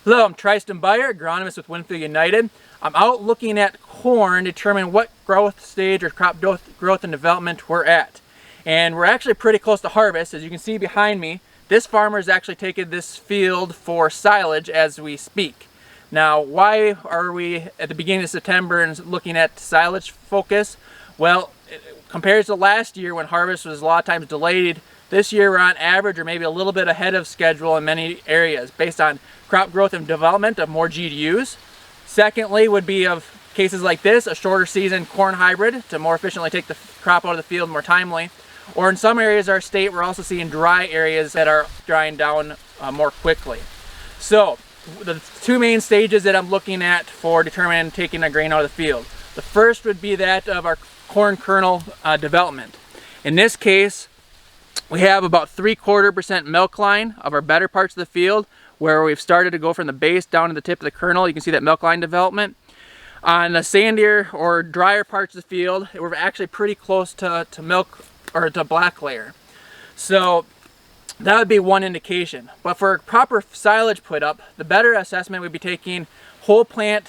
Hello, I'm Tryston Beyrer, Agronomist with WinField United. I'm out looking at corn to determine what growth stage or crop growth and development we're at. And we're actually pretty close to harvest. As you can see behind me, this farmer is actually taking this field for silage as we speak. Now, why are we at the beginning of September and looking at silage focus? Well, compared to last year when harvest was a lot of times delayed, this year we're on average or maybe a little bit ahead of schedule in many areas based on crop growth and development of more GDUs. Secondly would be of cases like this, a shorter season corn hybrid to more efficiently take the crop out of the field more timely. Or in some areas of our state, we're also seeing dry areas that are drying down more quickly. So the two main stages that I'm looking at for determining taking a grain out of the field. The first would be that of our corn kernel development. In this case, we have about 3/4% milk line of our better parts of the field where we've started to go from the base down to the tip of the kernel. You can see that milk line development. On the sandier or drier parts of the field, we're actually pretty close to milk or to black layer. So that would be one indication. But for proper silage put up, the better assessment would be taking whole plant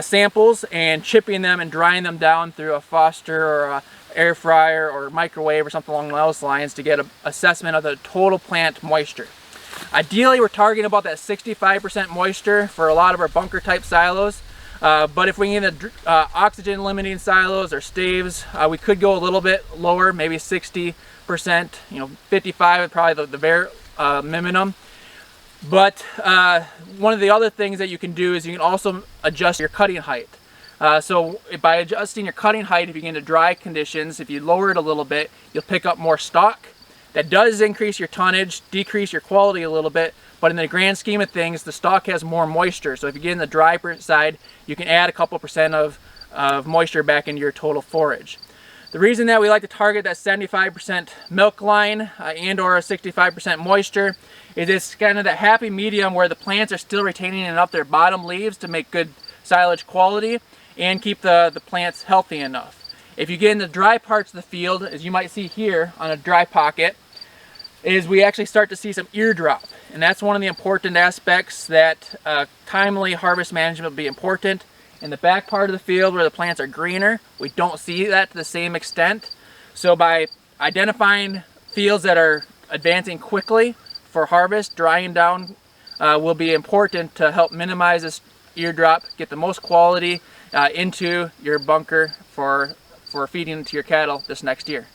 samples and chipping them and drying them down through a Foster or a air fryer or microwave or something along those lines to get an assessment of the total plant moisture. Ideally, we're targeting about that 65% moisture for a lot of our bunker type silos. But if we need the oxygen limiting silos or staves, we could go a little bit lower, maybe 60%, 55 is probably the bare minimum. But one of the other things that you can do is you can also adjust your cutting height. So by adjusting your cutting height, if you get into dry conditions, if you lower it a little bit, you'll pick up more stalk. That does increase your tonnage, decrease your quality a little bit, but in the grand scheme of things, the stalk has more moisture. So if you get in the dry side, you can add a couple percent of moisture back into your total forage. The reason that we like to target that 75% milk line and or a 65% moisture is it's kind of that happy medium where the plants are still retaining enough their bottom leaves to make good silage quality and keep the plants healthy enough. If you get in the dry parts of the field, as you might see here on a dry pocket, is we actually start to see some ear drop. And that's one of the important aspects that timely harvest management will be important. In the back part of the field where the plants are greener, we don't see that to the same extent. So by identifying fields that are advancing quickly for harvest, drying down will be important to help minimize this ear drop, get the most quality into your bunker for feeding to your cattle this next year.